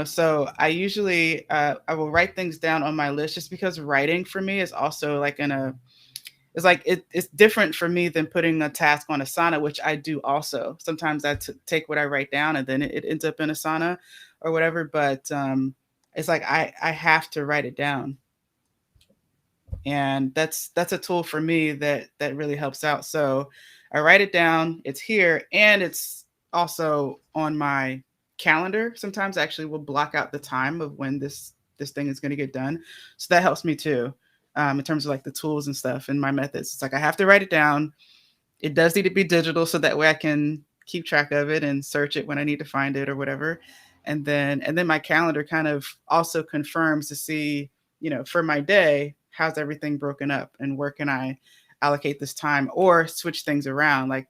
So I usually I will write things down on my list, just because writing for me is also like it's different for me than putting a task on Asana, which I do also. Sometimes I take what I write down and then it ends up in Asana or whatever. But it's like I have to write it down, and that's a tool for me that really helps out. So I write it down. It's here, and it's also on my calendar. Sometimes I actually will block out the time of when this thing is going to get done. So that helps me too. In terms of like the tools and stuff and my methods. It's like I have to write it down. It does need to be digital so that way I can keep track of it and search it when I need to find it or whatever. And then my calendar kind of also confirms to see, for my day, how's everything broken up and where can I allocate this time or switch things around. Like,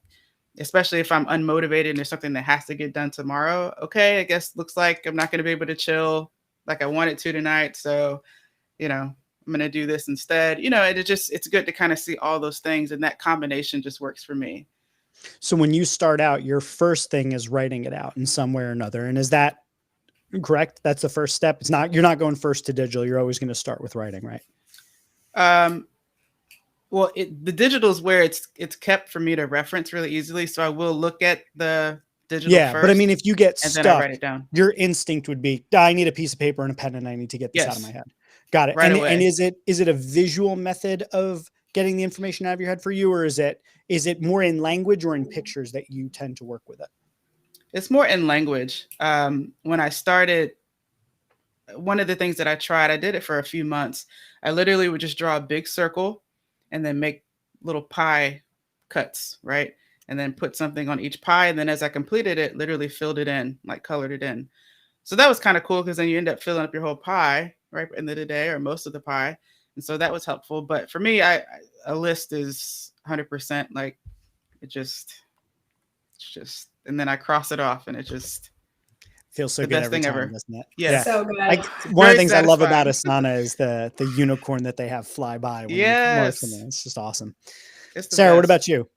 especially if I'm unmotivated and there's something that has to get done tomorrow. Okay, I guess looks like I'm not going to be able to chill like I wanted to tonight. So, I'm going to do this instead, it's good to kind of see all those things, and that combination just works for me. So when you start out, your first thing is writing it out in some way or another. And is that correct? That's the first step. You're not going first to digital. You're always going to start with writing, right? Well, the digital is where it's kept for me to reference really easily. So I will look at the digital first. But I mean, if you get stuck, then I write it down. Your instinct would be, I need a piece of paper and a pen and I need to get this out of my head. Got it. Right away. And is it a visual method of getting the information out of your head for you, or is it more in language or in pictures that you tend to work with it? It's more in language. When I started, one of the things that I tried, I did it for a few months. I literally would just draw a big circle and then make little pie cuts, right? And then put something on each pie. And then as I completed it, literally filled it in, like colored it in. So that was kind of cool, because then you end up filling up your whole pie, right, at the end of the day, or most of the pie. And so that was helpful. But for me, a list is 100% like it's just, and then I cross it off, and it just feels so good every time, doesn't it? Yeah. So good. One of the things I love about Asana is the unicorn that they have fly by. When yes. It's just awesome. It's Sarah, best. what about you?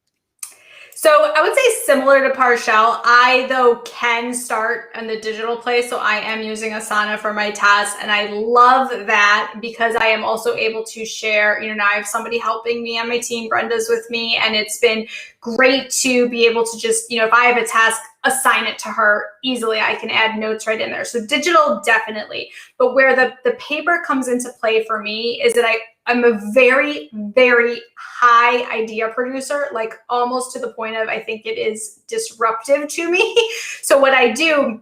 So I would say similar to Partial. I, though, can start in the digital place. So I am using Asana for my tasks. And I love that because I am also able to share, now I have somebody helping me on my team. Brenda's with me. And it's been great to be able to just, if I have a task, assign it to her easily. I can add notes right in there. So digital, definitely. But where the paper comes into play for me is that I'm a very, very high idea producer, like almost to the point of I think it is disruptive to me. So what I do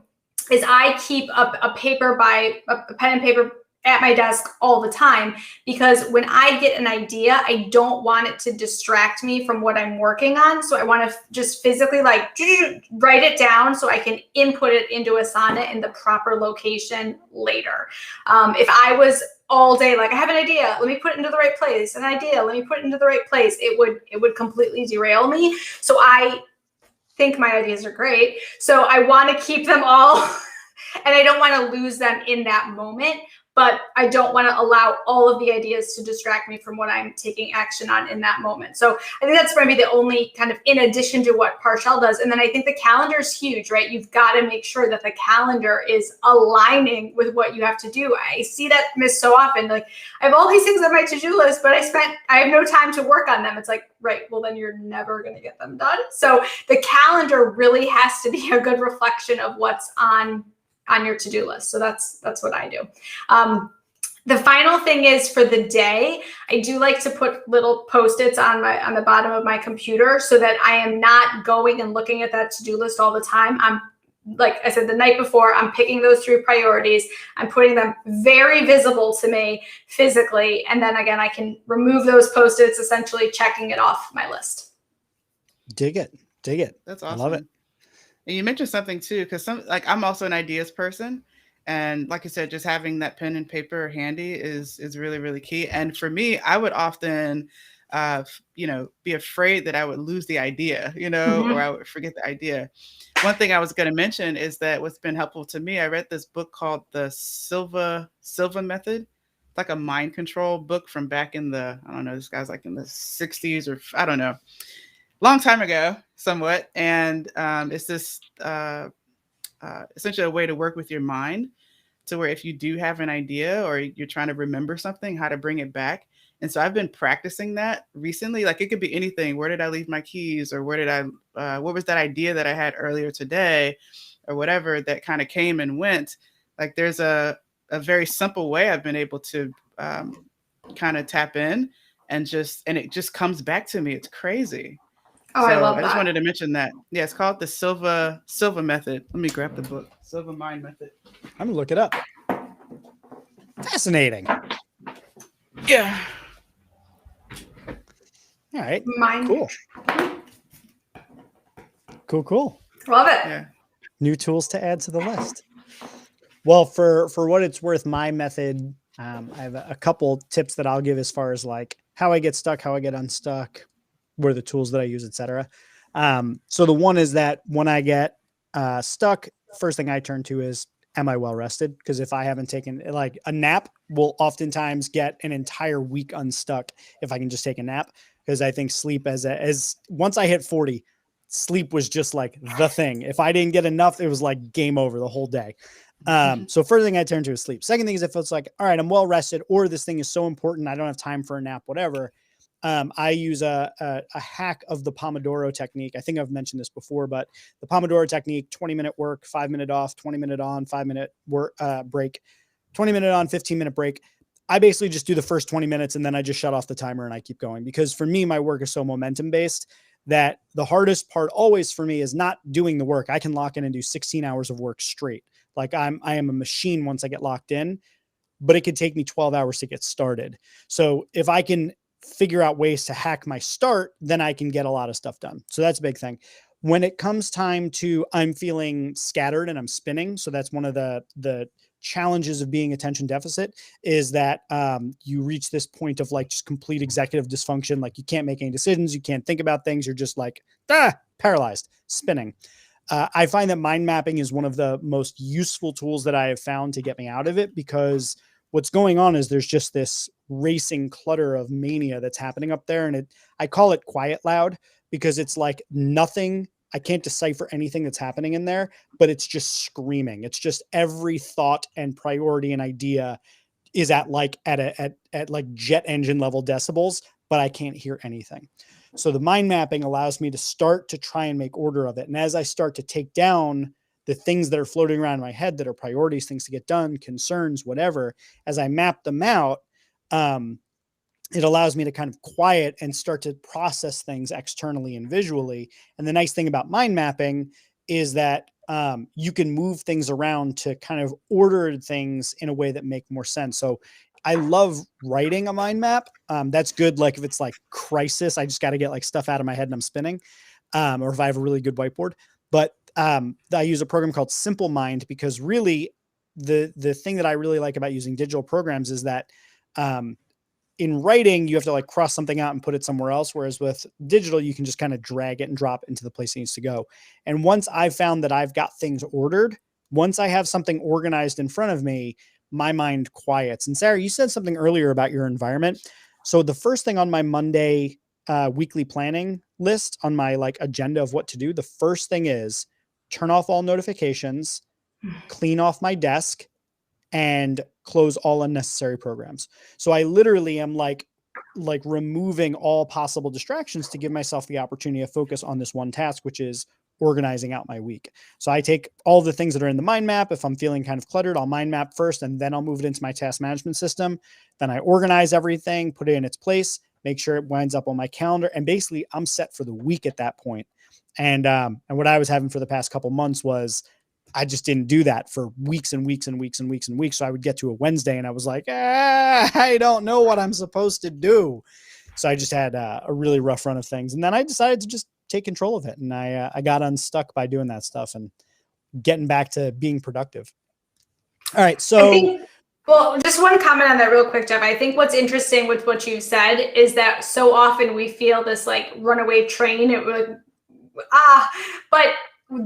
is I keep a pen and paper at my desk all the time, because when I get an idea, I don't want it to distract me from what I'm working on. So I want to just physically write it down so I can input it into Asana in the proper location later. If I was all day I have an idea, let me put it into the right place, an idea, let me put it into the right place, it would completely derail me. So I think my ideas are great. So I want to keep them all and I don't want to lose them in that moment. But I don't want to allow all of the ideas to distract me from what I'm taking action on in that moment. So I think that's maybe the only kind of in addition to what Partial does. And then I think the calendar is huge, right? You've got to make sure that the calendar is aligning with what you have to do. I see that missed so often. I have all these things on my to-do list, but I have no time to work on them. It's right, well, then you're never going to get them done. So the calendar really has to be a good reflection of what's on your to-do list. So that's what I do. The final thing is for the day, I do like to put little Post-its on the bottom of my computer so that I am not going and looking at that to-do list all the time. I'm, like I said, the night before, I'm picking those 3 priorities. I'm putting them very visible to me physically. And then again, I can remove those Post-its, essentially checking it off my list. Dig it. That's awesome. I love it. And you mentioned something too, because I'm also an ideas person. And like I said, just having that pen and paper handy is really, really key. And for me, I would often, be afraid that I would lose the idea, or I would forget the idea. One thing I was going to mention is that what's been helpful to me, I read this book called the Silva Method. It's like a mind control book from back in this guy's in the 60s or I don't know. Long time ago, somewhat. And it's this essentially a way to work with your mind to where if you do have an idea or you're trying to remember something, how to bring it back. And so I've been practicing that recently. It could be anything. Where did I leave my keys? Or what was that idea that I had earlier today or whatever that kind of came and went? There's a very simple way I've been able to kind of tap in and it just comes back to me. It's crazy. Oh, I love that. I just wanted to mention that. Yeah, it's called the Silva Method. Let me grab the book. Silva Mind Method. I'm gonna look it up. Fascinating. Yeah. All right. Mind. Cool. Love it. Yeah. New tools to add to the list. Well, for what it's worth, my method, I have a couple tips that I'll give as far as how I get stuck, how I get unstuck, what are the tools that I use, etc. So the one is that when I get stuck, first thing I turn to is, am I well rested? Because if I haven't taken a nap, will oftentimes get an entire week unstuck if I can just take a nap. Because I think sleep as once I hit 40, sleep was just the thing. If I didn't get enough, it was game over the whole day. So first thing I turn to is sleep. Second thing is if it's all right, I'm well rested, or this thing is so important, I don't have time for a nap, whatever. I use a hack of the Pomodoro technique. I think I've mentioned this before, but the Pomodoro technique, 20-minute work, 5-minute off, 20-minute on, 5-minute work, break, 20-minute on, 15-minute break. I basically just do the first 20 minutes and then I just shut off the timer and I keep going, because for me, my work is so momentum based that the hardest part always for me is not doing the work. I can lock in and do 16 hours of work straight. I am a machine once I get locked in, but it could take me 12 hours to get started. So if I can figure out ways to hack my start, then I can get a lot of stuff done. So that's a big thing. When it comes time to, I'm feeling scattered and I'm spinning. So that's one of the challenges of being attention deficit, is that you reach this point of just complete executive dysfunction. You can't make any decisions. You can't think about things. You're just paralyzed, spinning. I find that mind mapping is one of the most useful tools that I have found to get me out of it, because what's going on is there's just this racing clutter of mania that's happening up there. And I call it quiet loud, because it's like nothing. I can't decipher anything that's happening in there, but it's just screaming. It's just every thought and priority and idea is at like at like jet engine level decibels, but I can't hear anything. So the mind mapping allows me to start to try and make order of it. And as I start to take down the things that are floating around in my head that are priorities, things to get done, concerns, whatever, as I map them out, it allows me to kind of quiet and start to process things externally and visually. And the nice thing about mind mapping is that you can move things around to kind of order things in a way that make more sense. So I love writing a mind map. That's good. Like if it's like crisis, I just got to get like stuff out of my head and I'm spinning, or if I have a really good whiteboard. But I use a program called Simple Mind because really the thing that I really like about using digital programs is that in writing, you have to like cross something out and put it somewhere else. Whereas with digital, you can just kind of drag it and drop it into the place it needs to go. And once I've found that I've got things ordered, once I have something organized in front of me, my mind quiets. And Sarah, you said something earlier about your environment. So the first thing on my Monday weekly planning list on my like agenda of what to do, the first thing is turn off all notifications, clean off my desk, and close all unnecessary programs. So I literally am like removing all possible distractions to give myself the opportunity to focus on this one task, which is organizing out my week. So I take all the things that are in the mind map. If I'm feeling kind of cluttered, I'll mind map first, and then I'll move it into my task management system. Then I organize everything, put it in its place, make sure it winds up on my calendar. And basically I'm set for the week at that point. And what I was having for the past couple months was I just didn't do that for weeks and weeks and weeks and weeks and weeks. So I would get to a Wednesday and I was like, I don't know what I'm supposed to do. So I just had a really rough run of things. And then I decided to just take control of it. And I got unstuck by doing that stuff and getting back to being productive. All right. So well, just one comment on that real quick, Jeff. I think what's interesting with what you said is that so often we feel this like runaway train. It would, but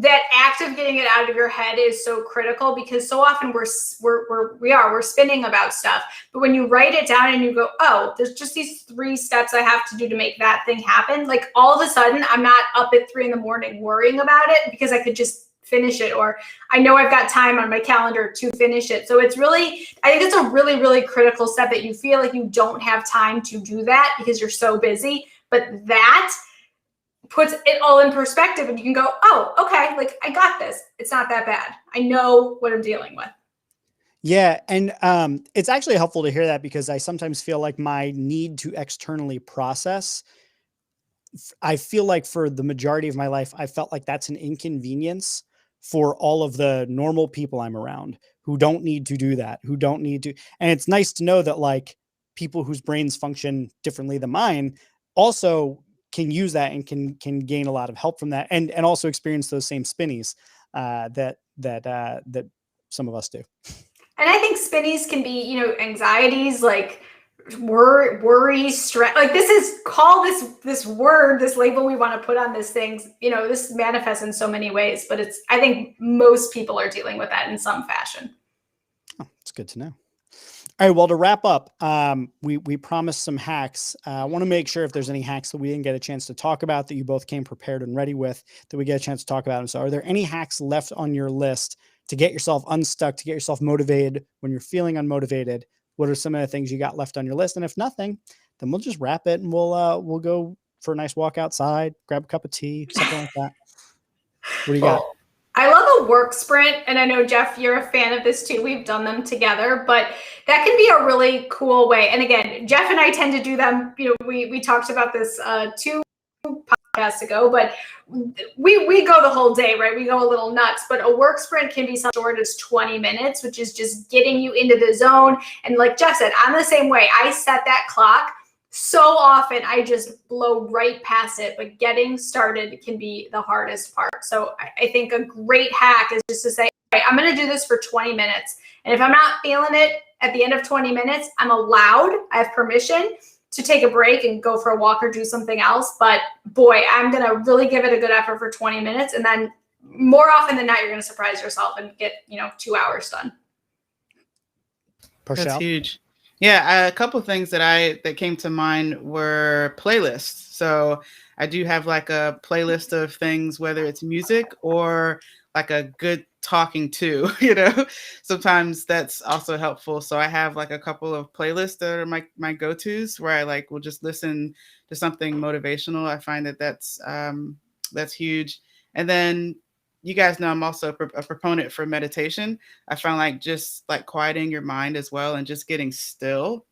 that act of getting it out of your head is so critical because so often we're spinning about stuff. But when you write it down and you go, oh, there's just these 3 steps I have to do to make that thing happen. Like all of a sudden I'm not up at 3 a.m. worrying about it because I could just finish it, or I know I've got time on my calendar to finish it. So it's really, I think it's a really, really critical step that you feel like you don't have time to do that because you're so busy. But that puts it all in perspective and you can go, oh, okay, like I got this. It's not that bad. I know what I'm dealing with. Yeah. And it's actually helpful to hear that because I sometimes feel like my need to externally process, I feel like for the majority of my life, I felt like that's an inconvenience for all of the normal people I'm around who don't need to do that, who don't need to. And it's nice to know that like people whose brains function differently than mine also can use that and can gain a lot of help from that and also experience those same spinnies that some of us do. And I think spinnies can be, anxieties like worry, stress. Like this word, this label we want to put on this things, this manifests in so many ways, but I think most people are dealing with that in some fashion. Oh, it's good to know. All right. Well, to wrap up, we promised some hacks. I want to make sure if there's any hacks that we didn't get a chance to talk about that you both came prepared and ready with, that we get a chance to talk about them. So are there any hacks left on your list to get yourself unstuck, to get yourself motivated when you're feeling unmotivated? What are some of the things you got left on your list? And if nothing, then we'll just wrap it and we'll go for a nice walk outside, grab a cup of tea, something like that. What do you got? I love a work sprint. And I know, Jeff, you're a fan of this too. We've done them together, but that can be a really cool way. And again, Jeff and I tend to do them. We talked about this 2 podcasts ago, but we go the whole day, right? We go a little nuts, but a work sprint can be something short as 20 minutes, which is just getting you into the zone. And like Jeff said, I'm the same way. I set that clock. So often I just blow right past it, but getting started can be the hardest part. So I think a great hack is just to say, right, I'm going to do this for 20 minutes. And if I'm not feeling it at the end of 20 minutes, I'm allowed, I have permission to take a break and go for a walk or do something else. But boy, I'm going to really give it a good effort for 20 minutes. And then more often than not, you're going to surprise yourself and get, 2 hours done. That's huge. Yeah, a couple of things that came to mind were playlists. So I do have like a playlist of things, whether it's music or like a good talking to, sometimes that's also helpful. So I have like a couple of playlists that are my go-tos where I like will just listen to something motivational. I find that that's huge. And then you guys know I'm also a proponent for meditation. I found like just like quieting your mind as well and just getting still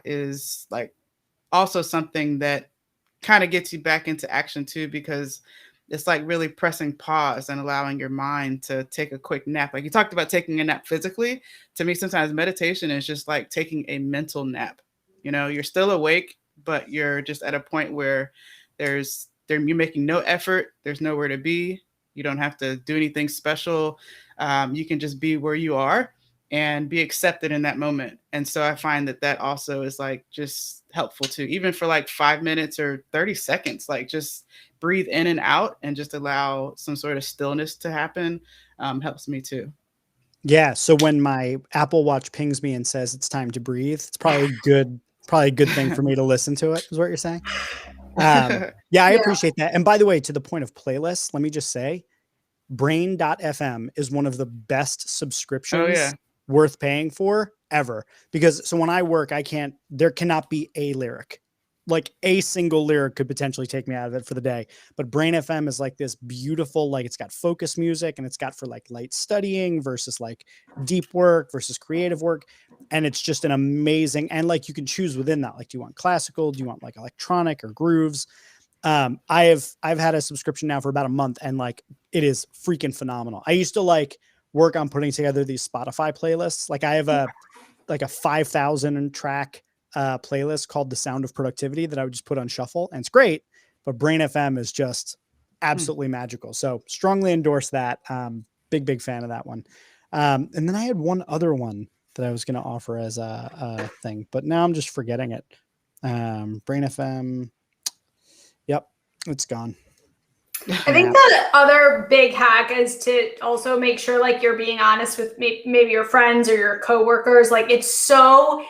is like also something that kind of gets you back into action too, because it's like really pressing pause and allowing your mind to take a quick nap. Like you talked about taking a nap physically. To me, sometimes meditation is just like taking a mental nap. You're still awake, but you're just at a point where you're making no effort. There's nowhere to be. You don't have to do anything special. You can just be where you are and be accepted in that moment. And so I find that also is like just helpful too, even for like 5 minutes or 30 seconds, like just breathe in and out and just allow some sort of stillness to happen helps me too. Yeah. So when my Apple Watch pings me and says it's time to breathe, it's probably a good thing for me to listen to it, is what you're saying. Yeah, I appreciate that. And by the way, to the point of playlists, let me just say, brain.fm is one of the best subscriptions worth paying for ever. Because so when I work, there cannot be a lyric. Like a single lyric could potentially take me out of it for the day. But Brain FM is like this beautiful, like it's got focus music and it's got for like light studying versus like deep work versus creative work. And it's just an amazing, and like you can choose within that. Like, do you want classical? Do you want like electronic or grooves? I've had a subscription now for about a month and like it is freaking phenomenal. I used to like work on putting together these Spotify playlists. Like I have a 5,000 track playlist called The Sound of Productivity that I would just put on shuffle, and it's great, but Brain FM is just absolutely magical. So strongly endorse that. Big fan of that one. And then I had one other one that I was going to offer as a thing, but now I'm just forgetting it. Brain FM. Yep, it's gone. I think the other big hack is to also make sure like you're being honest with maybe your friends or your coworkers. Like it's so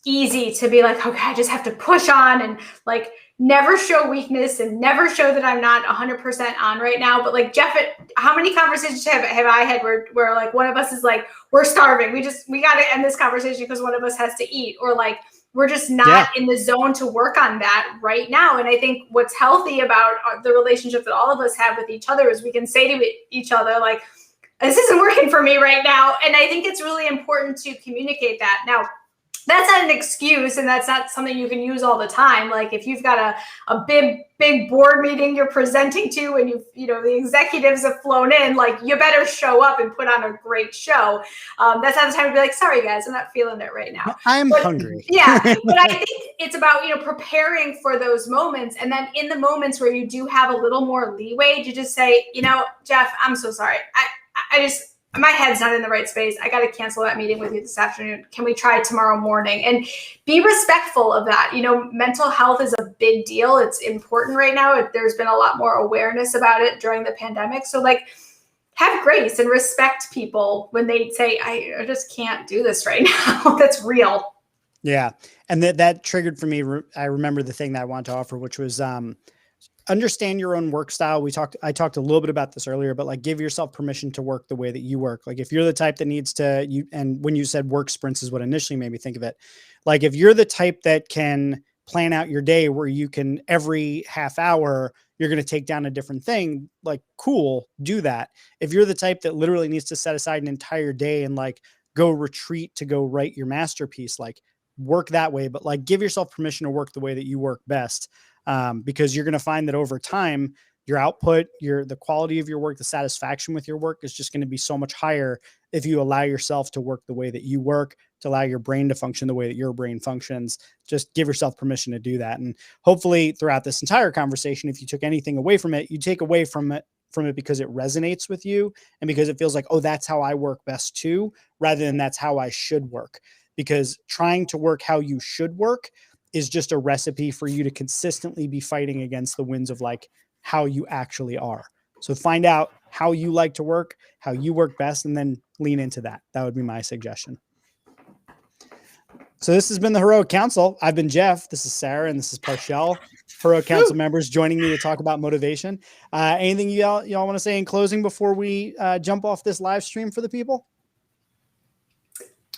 easy to be like, okay, I just have to push on and like never show weakness and never show that I'm not 100% on right now. But like Jeff, how many conversations have I had where like one of us is like, we're starving. We got to end this conversation because one of us has to eat, or like we're just not in the zone to work on that right now. And I think what's healthy about the relationship that all of us have with each other is we can say to each other, like, this isn't working for me right now. And I think it's really important to communicate that. Now, that's not an excuse, and that's not something you can use all the time. Like if you've got a big board meeting you're presenting to, and the executives have flown in, like you better show up and put on a great show. That's not the time to be like, sorry guys, I'm not feeling it right now. I'm hungry. Yeah, but I think it's about preparing for those moments, and then in the moments where you do have a little more leeway to just say, Jeff, I'm so sorry. My head's not in the right space. I got to cancel that meeting with you this afternoon. Can we try tomorrow morning? And be respectful of that. Mental health is a big deal. It's important right now. There's been a lot more awareness about it during the pandemic. So like have grace and respect people when they say, I just can't do this right now. That's real. Yeah. And that triggered for me. I remember the thing that I wanted to offer, which was, understand your own work style. I talked a little bit about this earlier, but like give yourself permission to work the way that you work. Like if you're the type that needs to, and when you said work sprints is what initially made me think of it. Like if you're the type that can plan out your day where you can every half hour, you're going to take down a different thing, like cool, do that. If you're the type that literally needs to set aside an entire day and like go retreat to go write your masterpiece, like work that way, but like give yourself permission to work the way that you work best. Because you're going to find that over time, your output, the quality of your work, the satisfaction with your work is just going to be so much higher if you allow yourself to work the way that you work, to allow your brain to function the way that your brain functions. Just give yourself permission to do that. And hopefully throughout this entire conversation, if you took anything away from it, you take away from it because it resonates with you and because it feels like, oh, that's how I work best too, rather than that's how I should work. Because trying to work how you should work is just a recipe for you to consistently be fighting against the winds of like how you actually are. So find out how you like to work, how you work best, and then lean into that. That would be my suggestion. So this has been the Heroic Council. I've been Jeff. This is Sarah, and this is Parshell. Heroic Council members joining me to talk about motivation. Anything y'all want to say in closing before we jump off this live stream for the people?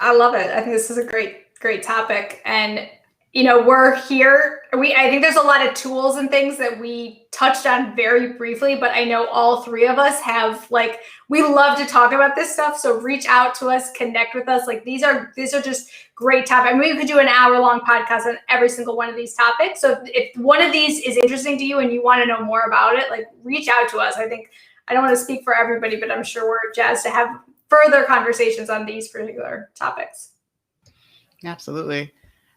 I love it. I think this is a great topic. And, you know, we're here. I think there's a lot of tools and things that we touched on very briefly, but I know all three of us have, like, we love to talk about this stuff. So reach out to us, connect with us. Like, these are just great topics. I mean, we could do an hour-long podcast on every single one of these topics. So if one of these is interesting to you and you want to know more about it, like, reach out to us. I think, I don't want to speak for everybody, but I'm sure we're jazzed to have further conversations on these particular topics. Absolutely.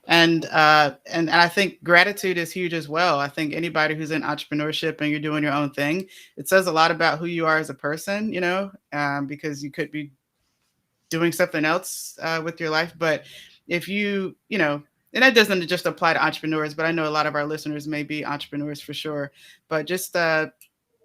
And I think gratitude is huge as well. I think anybody who's in entrepreneurship and you're doing your own thing, it says a lot about who you are as a person, you know, because you could be doing something else with your life. But if you know, and that doesn't just apply to entrepreneurs, but I know a lot of our listeners may be entrepreneurs for sure, but just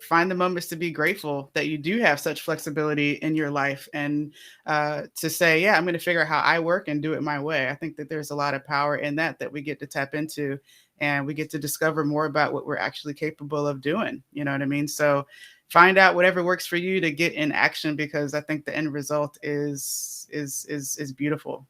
find the moments to be grateful that you do have such flexibility in your life, and to say, yeah, I'm going to figure out how I work and do it my way. I think that there's a lot of power in that we get to tap into, and we get to discover more about what we're actually capable of doing. You know what I mean? So find out whatever works for you to get in action, because I think the end result is beautiful.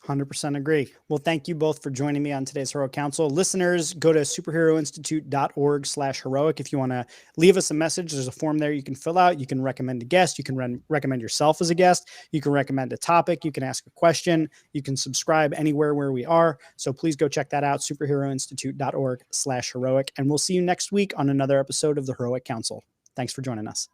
100% agree. Well, thank you both for joining me on today's Heroic Council. Listeners, go to superheroinstitute.org/heroic. If you want to leave us a message, there's a form there you can fill out. You can recommend a guest. You can recommend yourself as a guest. You can recommend a topic. You can ask a question. You can subscribe anywhere where we are. So please go check that out, superheroinstitute.org/heroic. And we'll see you next week on another episode of the Heroic Council. Thanks for joining us.